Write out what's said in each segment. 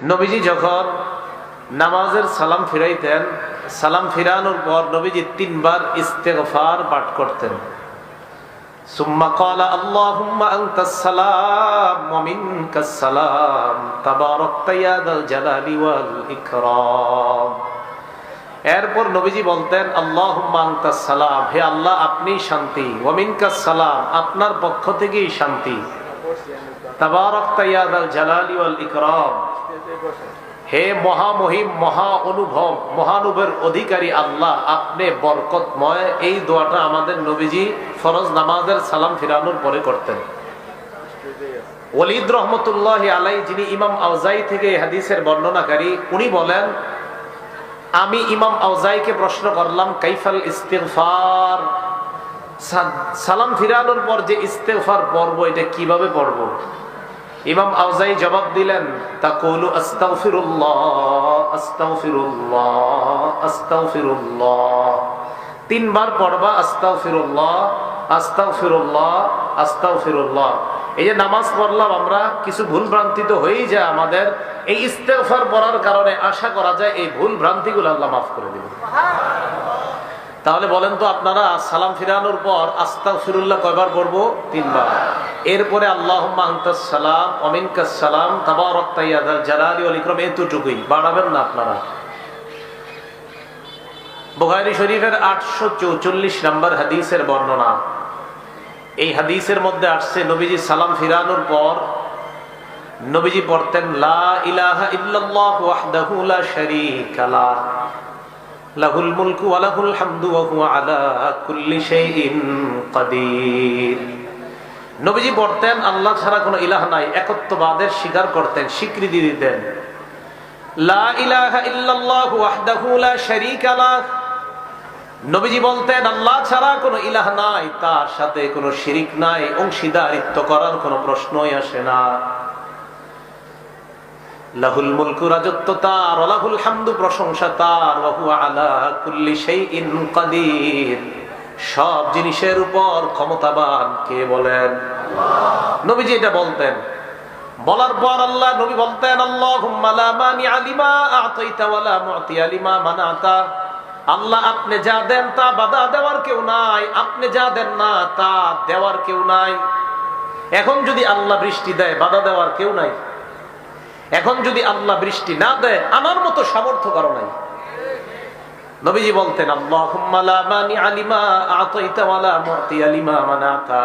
নবীজি যখন নামাজের সালাম ফিরাইতেন, সালাম ফিরানোর পর নবীজি 3 বার ইস্তেগফার পাঠ করতেন। সুম্মা ক্বালা আল্লাহুম্মা আনতাস সালাম ওয়া মিনকাস সালাম তাবারাকতা ইয়া যাল জালালি ওয়াল ইকরাম। এরপর নবীজি বলতেন আল্লাহুম্মা আনতাস সালাম, হে আল্লাহ আপনি শান্তি, ওয়া মিনকাস সালাম আপনার পক্ষ থেকেই শান্তি, তাবারাকতা ইয়া যাল জালালি ওয়াল ইকরাম হে মহামহিম মহা অনুভব মহানুভবের অধিকারী আল্লাহ আপনি বরকতময়। এই দোয়াটা আমাদের নবীজি ফরজ নামাজের সালাম ফিরানোর পরে করতেন। ওয়ালিদ রহমতুল্লাহি আলাইহি, যিনি ইমাম আউজাই থেকে এই হাদিসের বর্ণনাকারী, উনি বলেন আমি ইমাম আউজাইকে প্রশ্ন করলাম কাইফাল ইস্তিগফার, সালাম ফিরানোর পর যে ইস্তিগফার পড়বো এটা কিভাবে পড়বো? ইমাম আউজাই জবাব দিলেন তাকুলু আস্তাগফিরুল্লাহ আস্তাগফিরুল্লাহ আস্তাগফিরুল্লাহ, 3 বার পড়বা আস্তাগফিরুল্লাহ আস্তাগফিরুল্লাহ আস্তাগফিরুল্লাহ। এই যে নামাজ পড়লাম আমরা, কিছু ভুল ভ্রান্তি তো হয়েই যায় আমাদের, এই ইস্তেগফার পড়ার কারণে আশা করা যায় এই ভুল ভ্রান্তিগুলো আল্লাহ মাফ করে দিবেন। তাহলে বলেন তো আপনারা সালাম ফিরানোর পর আস্তাগফিরুল্লাহ কয়বার পড়বো? 3 বার। এরপরে আল্লাহুম্মা আনতাস সালাম ওয়া মিনকাস সালাম তাবারাকতা ইয়া যাল জালালি ওয়াল ইকরাম, এতটুকুই, বাড়াবেন না আপনারা। বুখারী শরীফের 844 নম্বর হাদিসের বর্ণনা। এই হাদিসের মধ্যে আসছে নবীজি সালাম ফিরানোর পর নবীজি পড়তেন লা ইলাহা ইল্লাল্লাহু ওয়াহদাহু লা শারীকা লাহ লাহুল মুলকু ওয়া লাহুল হামদু ওয়া হুয়া আলা কুল্লি শাইইন কাদির। নবীজি পড়তেন আল্লাহ ছাড়া কোনো ইলাহ নাই, একত্ববাদের স্বীকার করতেন, স্বীকৃতি দিতেন। লা ইলাহা ইল্লাল্লাহু ওয়াহদাহু লা শারীকা লাহ, নবীজি বলতেন আল্লাহ ছাড়া কোনো ইলাহ নাই, তার সাথে কোনো শিরিক নাই, অংশীদারিত্ব করার কোনো প্রশ্নই আসে না। লাহুল মুলকু, রাজত্ব তার, ওয়া লাহুল হামদু, প্রশংসা তার, ওয়া হুয়া আলা কুল্লি শাইইন কাদির, সব জিনিসের উপর ক্ষমতাবান কে বলেন? আল্লাহ। নবীজি এটা বলতেন। বলার পর আল্লাহ নবী বলতেন আল্লাহুম্মা লা মানিআ লিমা আ'তাইতা ওয়া লা মু'তিয়া লিমা মানাতা, আল্লাহ আপনি যা দেন তা বাধা দেওয়ার কেউ নাই, আপনি যা দেন না তা দেওয়ার কেউ নাই। এখন যদি আল্লাহ বৃষ্টি দেয় বাধা দেওয়ার কেউ নাই, এখন যদি আল্লাহ বৃষ্টি না দেয় আমার মতো সামর্থ্য কারো নাই। নবীজি বলতেন আল্লাহুম্মা লা মানিআ লিমা আ'তাইতা ওয়া লা মু'তিয়া লিমা মানাতা,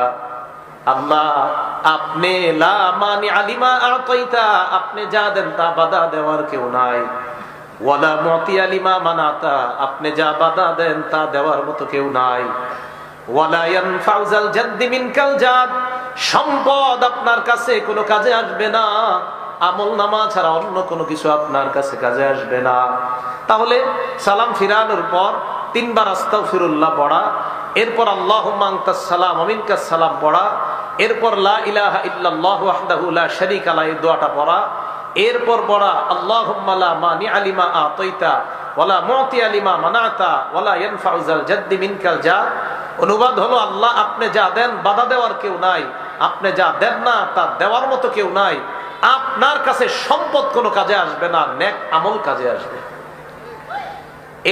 আল্লাহ আপনি লা মানিআ লিমা আ'তাইতা, আপনি যা দেন তা বাধা দেওয়ার কেউ নাই, ওয়া লা মু'তিয়া লিমা মানাতা, আপনি যা বাধা দেন তা দেওয়ার মতো কেউ নাই, ওয়া লা ইয়ানফা'ু যাল জাদ্দি মিনকাল জাদ, সম্পদ আপনার কাছে কোনো কাজে আসবে না, আমল নামা ছাড়া অন্য কোনো কিছু আপনার কাছে কাজে আসবে না। তাহলে সালাম ফিরানোর পর 3 বার আস্তাগফিরুল্লাহ পড়া, এরপর আল্লাহুম্মা আনতাস সালাম ওয়া মিনকাস সালাম পড়া, এরপর লা ইলাহা ইল্লাল্লাহু ওয়াহদাহু লা শারীকা লাহু, এই দোয়াটা পড়া, এরপর পড়া আল্লাহুম্মা লা মানিআ লিমা আ'তাইতা ওয়া লা মু'তিয়া লিমা মানাতা ওয়া লা ইয়ানফা'ু যাল জাদ্দি মিনকাল জাদ। অনুবাদ হলো আল্লাহ আপনি যা দেন বাধা দেওয়ার কেউ নাই, আপনি যা দেন না তা দেওয়ার মতো কেউ নাই, আপনার কাছে সম্পদ কোনো কাজে আসবে না, নেক আমল কাজে আসবে।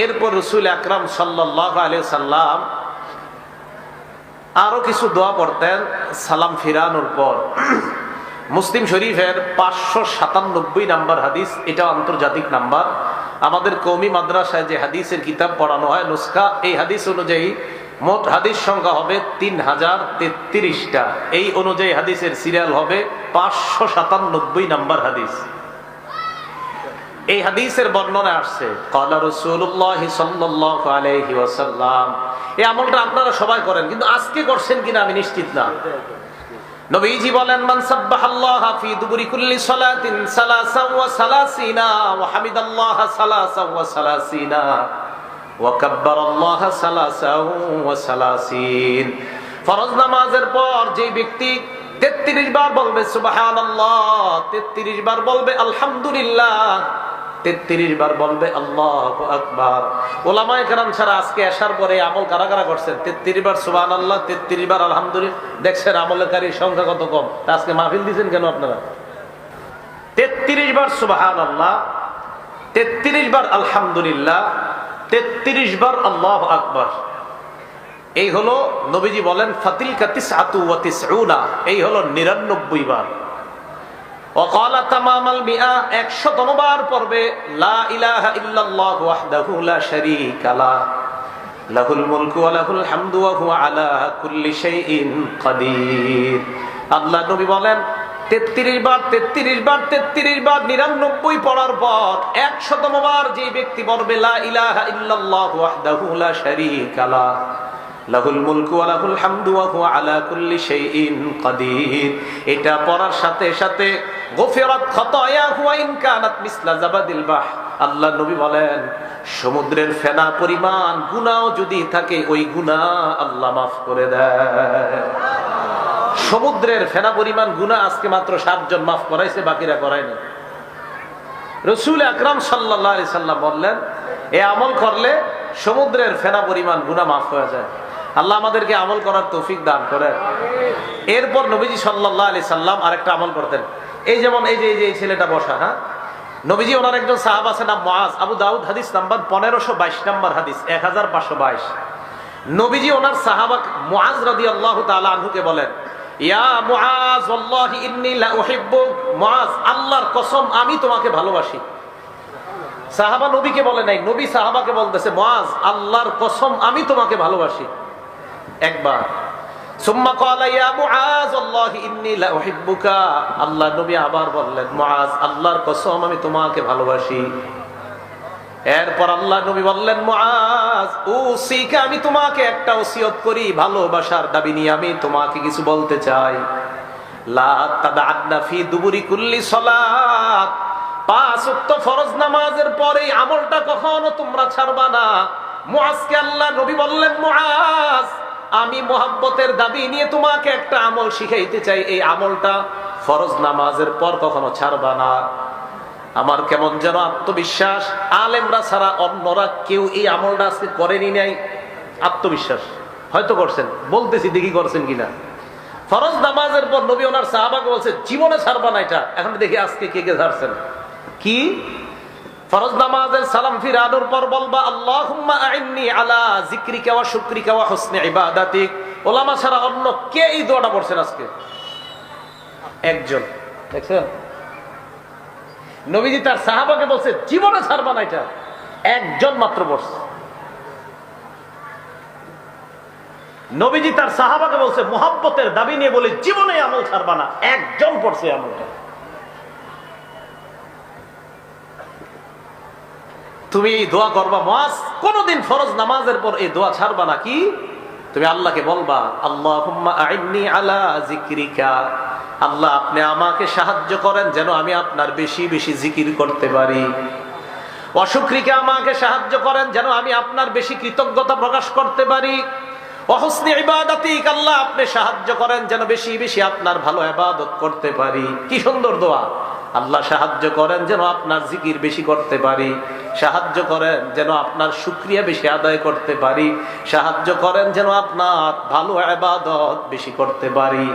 এরপর রাসূল আকরাম সাল্লাল্লাহু আলাইহি সাল্লাম আরো কিছু দোয়া পড়তেন সালাম ফিরানোর পর। মুসলিম শরীফের 597 নাম্বার হাদিস, এটা আন্তর্জাতিক নাম্বার। আমাদের কওমি মাদ্রাসায় যে হাদিসের কিতাব পড়ানো হয় নুসখা, এই হাদিস অনুযায়ী মোট হাদিস সংখ্যা হবে 3033টা। এই অনুযায়ী হাদিসের সিরিয়াল হবে 597 নাম্বার হাদিস। এই হাদিসের বর্ণনা আসছে ক্বালা রাসূলুল্লাহ সাল্লাল্লাহু আলাইহি ওয়াসাল্লাম। এই আমলটা আপনারা সবাই করেন, কিন্তু আজকে করছেন কিনা আমি নিশ্চিত না। নবীজি বলেন মান সাব্বাহাল্লাহা ফি দুবুরি কুল্লি সালাতিন সালাসাও ওয়া সালাসিনা ওয়া হামিদাল্লাহা সালাসাও ওয়া সালাসিনা ওয়া কাব্বারাল্লাহা সালাসাও ওয়া সালাসিন। ফরজ নামাজের পর যে ব্যক্তি 33 বার বলবে সুবহানাল্লাহ, 33 বার বলবে আলহামদুলিল্লাহ, 33 বার বলবে আল্লাহু আকবার। ওলামায়ে কেরাম ছাড়া আজকে এশার পরে আমল কারা কারা করছেন? 33 বার সুবহানাল্লাহ, 33 বার আলহামদুলিল্লাহ। দেখছেন আমলকারীর সংখ্যা কত কম। আজকে মাহফিল দিয়েছেন কেন আপনারা? 33 বার সুবহানাল্লাহ, 33 বার আলহামদুলিল্লাহ, 33 বার আল্লাহু আকবার। এই হলো নবীজি বলেন ফাতিলকা তিসআতু ওয়া তিসউনা, এই হলো 99 বার। ওয়াকালা তামামাল মিআ, 100 বার পড়বে লা ইলাহা ইল্লাল্লাহু ওয়াহদাহু লা শারীকা লা, লাহুল মুলকু ওয়া লাহুল হামদু ওয়া হুয়া আলা কুল্লি শাইইন কাদির। আল্লাহ নবী বলেন 33 বার 33 বার 33 বার 99 পড়ার পর 100তম বার যে ব্যক্তি বলবে লা ইলাহা ইল্লাল্লাহু ওয়াহদাহু লা শারীকা লা, লাহুল মুলকু ওয়া লাহুল হামদু ওয়া হুয়া আলা কুল্লি শাইইন কাদির, এটা পড়ার সাথে সাথে গফিরাত খাতায়াহু ওয়া ইন কানাত মিসলা জাবাদিল বাহর। আল্লাহ নবী বলেন সমুদ্রের ফেনা পরিমাণ গুনাহ যদি থাকে ওই গুনাহ আল্লাহ মাফ করে দেয়। সমুদ্রের ফেনা পরিমাণ গুনাহ আজকে মাত্র 7 জন মাফ করাইছে, বাকিরা করায়নি। রাসূল আকরাম সাল্লাল্লাহু আলাইহি সাল্লাম বললেন এই আমল করলে সমুদ্রের ফেনা পরিমাণ গুনাহ মাফ হয়ে যায়। আল্লাহ আমাদেরকে আমল করার তৌফিক দান করেন। এরপর নবীজি সাল্লাল্লাহু আলাইহি সাল্লাম আরেকটা আমল করতেন। এই যেমন এই যে ছেলেটা বসা, হ্যাঁ, নবীজি ওনার একজন সাহাবা আছে নাম মুআজ, আবু দাউদ হাদিস নাম্বার 1522 নাম্বার হাদিস 1522। নবীজি ওনার সাহাবা মুআজ রাদিয়াল্লাহু তাআলা আনহুকে বলেন ইয়া মুআজ ওয়াল্লাহি ইন্নী লা উহিব্বুক, মুআজ আল্লাহর কসম আমি তোমাকে ভালোবাসি। সাহাবা নবীকে বলে নাই, নবী সাহাবাকে বলতেছে মুআজ আল্লাহর কসম আমি তোমাকে ভালোবাসি একবার। সুম্মা ক্বালা ইয়া মুআজ ওয়াল্লাহি ইন্নী লা উহিব্বুকা, আল্লাহ নবী আবার বললেন মুআজ আল্লাহর কসম আমি তোমাকে ভালোবাসি। এরপর আল্লাহ নবী বললেন মুআজ উসিকা, আমি তোমাকে একটা ওসিয়ত করি, ভালোবাসার দাবি নিয়ে আমি তোমাকে কিছু বলতে চাই। লা তাদআন্না ফি দুবুরি কুল্লি সালাত, 5 ওয়াক্ত ফরজ নামাজের পরে এই আমলটা কখনো তোমরা ছাড়বা না। মুআজকে আল্লাহ নবী বললেন মুআজ আমি মুহাব্বতের দাবি নিয়ে তোমাকে একটা আমল শিখাইতে চাই, এই আমলটা ফরজ নামাজের পর কখনো ছাড়বা না। আমার কেমন যেন আত্মবিশ্বাস, আলেমরা ছাড়া অন্যরা কেউ এই আমলটা আজকে করেনি নাই। আত্মবিশ্বাস হয়তো করছেন, বলতেছি দেখি করছেন কিনা। ফরজ নামাজের পর নবী ওনার সাহাবাকে বলছে জীবনে ছাড়বা না এটা। এখন দেখি আজকে কে কে ছাড়ছেন। কি ফরজ নামাজের সালাম ফিরানোর পর বলবা আল্লাহুম্মা আইন্নি আলা যিকরিকা ওয়া শুকরিকা ওয়া হুসনি ইবাদাতিক। ওলামা ছাড়া অন্য কে এই দোয়াটা পড়ছেন আজকে? একজন। দেখছেন নবীজি তার সাহাবাকে বলছে জীবনে ছাড়বা না এটা, একজন মাত্র পড়ছে। নবীজি তার সাহাবাকে বলছে মুহাব্বতের দাবি নিয়ে বলে জীবনে আমল ছাড়বা না, একজন পড়ছে আমলটা। তুমি এই দোয়া করবা মুআজ, কোনদিন ফরজ নামাজের পর এই দোয়া ছাড়বা না। কি তুমি আল্লাহকে বলবা আল্লাহুম্মা আইন্নি আলা যিকরিকা, আল্লাহ আপনি আমাকে সাহায্য করেন যেন আমি আপনার বেশি বেশি জিকির করতে পারি। ওয়া শুকরিকা, আমাকে সাহায্য করেন যেন আমি আপনার বেশি কৃতজ্ঞতা প্রকাশ করতে পারি। ওয়া হুসনি ইবাদাতিক, আল্লাহ আপনি সাহায্য করেন যেন বেশি বেশি আপনার ভালো ইবাদত করতে পারি। কি সুন্দর দোয়া। আল্লাহ সাহায্য করেন যেন আপনার জিকির বেশি করতে পারি, সাহায্য করেন যেন আপনার শুকরিয়া বেশি আদায় করতে পারি, সাহায্য করেন যেন আপনার ভালো ইবাদত বেশি করতে পারি।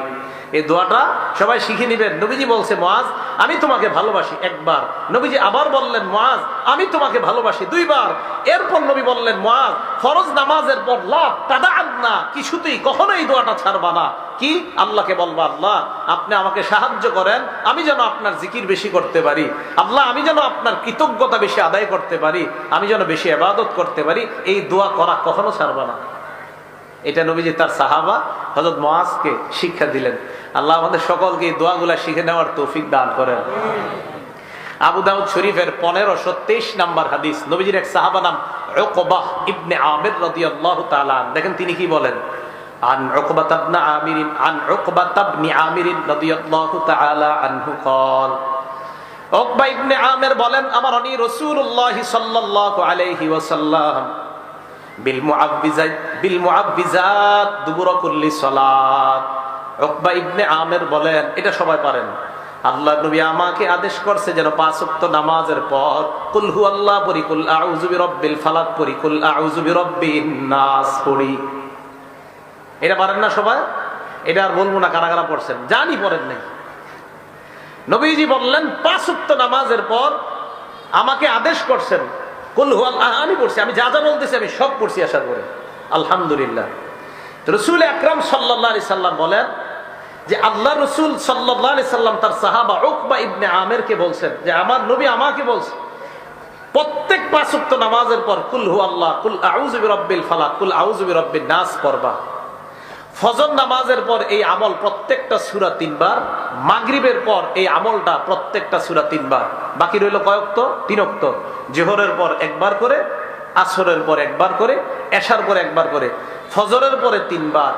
এই দোয়াটা সবাই শিখে নেবেন। নবীজি বলছে মুআজ আমি তোমাকে ভালোবাসি একবার, নবীজি আবার বললেন মুআজ আমি তোমাকে ভালোবাসি 2 বার। এরপর নবী বললেন মুআজ ফরজ নামাজের পর লা তাদআন্না, কিছুতেই কখনো এই দোয়াটা ছাড়বা না। কি আল্লাহকে বলবা আল্লাহ আপনি আমাকে সাহায্য করেন আমি যেন আপনার জিকির বেশি করতে পারি, আল্লাহ আমি যেন আপনার কৃতজ্ঞতা বেশি আদায় করতে পারি, আমি যেন বেশি ইবাদত করতে পারি। এই দোয়া করা কখনো ছাড়বা না। এটা নবীজি তার সাহাবা হযরত মুআজকে শিক্ষা দিলেন। আল্লাহ আমাদের সকলকে এই দোয়াগুলা শিখে নেওয়ার তৌফিক দান করেন। আবু দাউদ শরীফের 1523 নাম্বার হাদিস, নবীজির এক সাহাবা নাম উকবাহ ইবনে আমির রাদিয়াল্লাহু তাআলা, দেখেন তিনি কি বলেন। عن عقبة بن عامر عن عقبة بن عامر رضي الله تعالى عنه قال, উকবা ইবনে আমির বলেন আমারনি রাসূলুল্লাহ সাল্লাল্লাহু আলাইহি ওয়াসাল্লাম বিল মুআব্বিজাত দুবুর কুল্লি সালাত। উকবা ইবনে আমির বলেন এটা সবাই পারেন, আল্লাহ নবী আমাকে আদেশ করছে যেন 5 ওয়াক্ত নামাজের পর কুল হুয়াল্লাহ পড়ি, কুল আউযু বিরাব্বিল ফালাক পড়ি, কুল আউযু বিরাব্বিন নাস পড়ি। এটা পারেন না সবাই? এটা আর বলবো না কারা কারা পড়ছেন, জানি পড়েন নাই। নবীজি বললেন 5 ওয়াক্ত নামাজের পর আমাকে আদেশ করছেন, কুল হুয়াল্লাহ আমি পড়ছি, আমি যা যা বলতেছি আমি সব পড়ছি আসার পরে, আলহামদুলিল্লাহ। রাসূল আকরাম সাল্লাল্লাহু আলাইহি সাল্লাম বলেন যে আল্লাহ রাসূল সাল্লাল্লাহু আলাইহি সাল্লাম তার সাহাবা উকবা ইবনে আমিরকে বলছেন যে আমার নবী আমাকে বলছে প্রত্যেক 5 ওয়াক্ত নামাজের পর কুল হুয়াল্লাহ, কুল আউযু বিরাব্বিল ফালাক, কুল আউযু বিরাব্বিন নাস পড়বা। ফজর নামাজের পর এই আমল প্রত্যেকটা সূরা 3 বার, মাগরিবের পর এই আমলটা প্রত্যেকটা সূরা 3 বার। বাকি রইল কয় ওয়াক্ত? 3 ওয়াক্ত। যোহরের পর একবার করে, আসরের পর একবার করে, এশার পর একবার করে, ফজরের পরে 3 বার,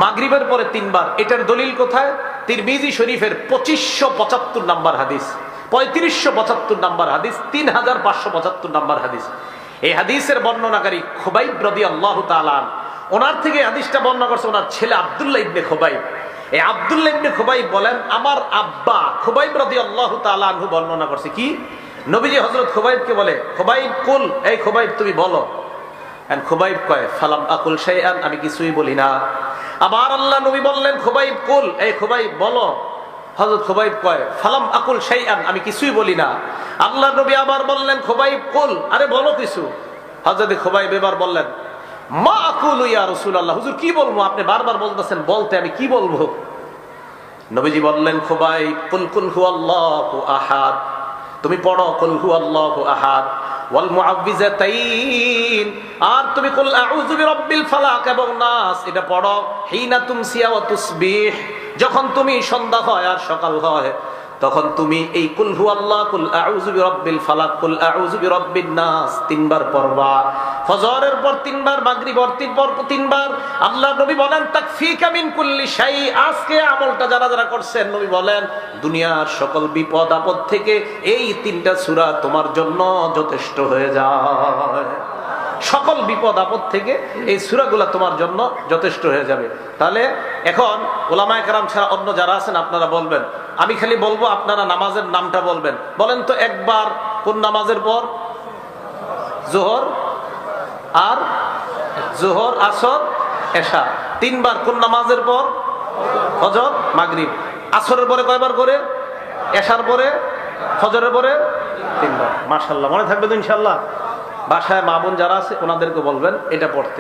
মাগরিবের পরে 3 বার। এটার দলিল কোথায়? তিরমিজি শরীফের 2575 নাম্বার হাদিস, 3575 নাম্বার হাদিস, 3575 নাম্বার হাদিস। এই হাদিসের বর্ণনাকারী খুবাইব রাদিয়াল্লাহু তাআলা, ওনার থেকে হাদিসটা বর্ণনা করছে ওনার ছেলে আব্দুল্লাহ ইবনে খুবাইব। এই আব্দুল্লাহ ইবনে খুবাইব বলেন আমার আব্বা খুবাইব রাদিয়াল্লাহু তাআলা আনহু বর্ণনা করছে কি, নবীজি হযরত খুবাইবকে বলে, খুবাইব কুল, এই খুবাইব তুমি বলো। এন্ড খুবাইব কয় ফালাম আকুল শাইআন, আমি কিছুই বলি না। আবার আল্লাহ নবী বললেন খুবাইব কুল, এই খুবাইব বলো। হযরত খুবাইব কয় ফালাম আকুল শাইআন, আমি কিছুই বলি না। আল্লাহ নবী আবার বললেন খুবাইব কুল, আরে বলো কিছু। হযরত খুবাইব এবার বললেন মা আকুলু ইয়া রাসূলুল্লাহ, হুজুর কি বলবো, আপনি বারবার বলতেছেন বলতে, আমি কি বলবো? নবীজি বললেন খুবাইব কুল কুল হুয়াল্লাহু আহাদ, তুমি পড়ো কুল হুয়াল্লাহু আহাদ ওয়াল মুআউযিজাতাইন, আর তুমি কুল আউযু বিরাব্বিল ফালাক এবং নাস এটা পড়ো হিনা তুমসিয়া ওয়া তুসবিহ, যখন তুমি সন্ধ্যা হয় আর সকাল হয় তখন তুমি এই কুল হুয়াল্লাহ, কুল আউযু বিরাব্বিল ফালাক, কুল আউযু বিরাব্বিন নাস 3 বার পড়বা। ফজরের পর 3 বার, মাগরিবের পর 3 বার। আল্লাহ নবী বলেন তাকফিকা মিন কুল্লি শাই, আজকে আমলটা যারা যারা করছেন নবী বলেন দুনিয়ার সকল বিপদ আপদ থেকে এই 3টা সূরা তোমার জন্য যথেষ্ট হয়ে যায়। সকল বিপদ আপদ থেকে এই সূরাগুলো তোমার জন্য যথেষ্ট হয়ে যাবে। তাহলে এখন উলামায়ে কেরাম ছাড়া অন্য যারা আছেন আপনারা বলবেন, আমি খালি বলবো আপনারা নামাজের নামটা বলবেন। বলেন তো একবার কোন নামাজের পর? যোহর আর যোহর, আসর, এশা। 3 বার কোন নামাজের পর? ফজর, মাগরিব। আসরের পরে কয়বার করে? এশার পরে, ফজরের পরে 3 বার। মাশাআল্লাহ, মনে থাকবে তো ইনশাআল্লাহ। বাসায় মা বোন যারা আছে ওনাদেরকে বলবেন এটা পড়তে।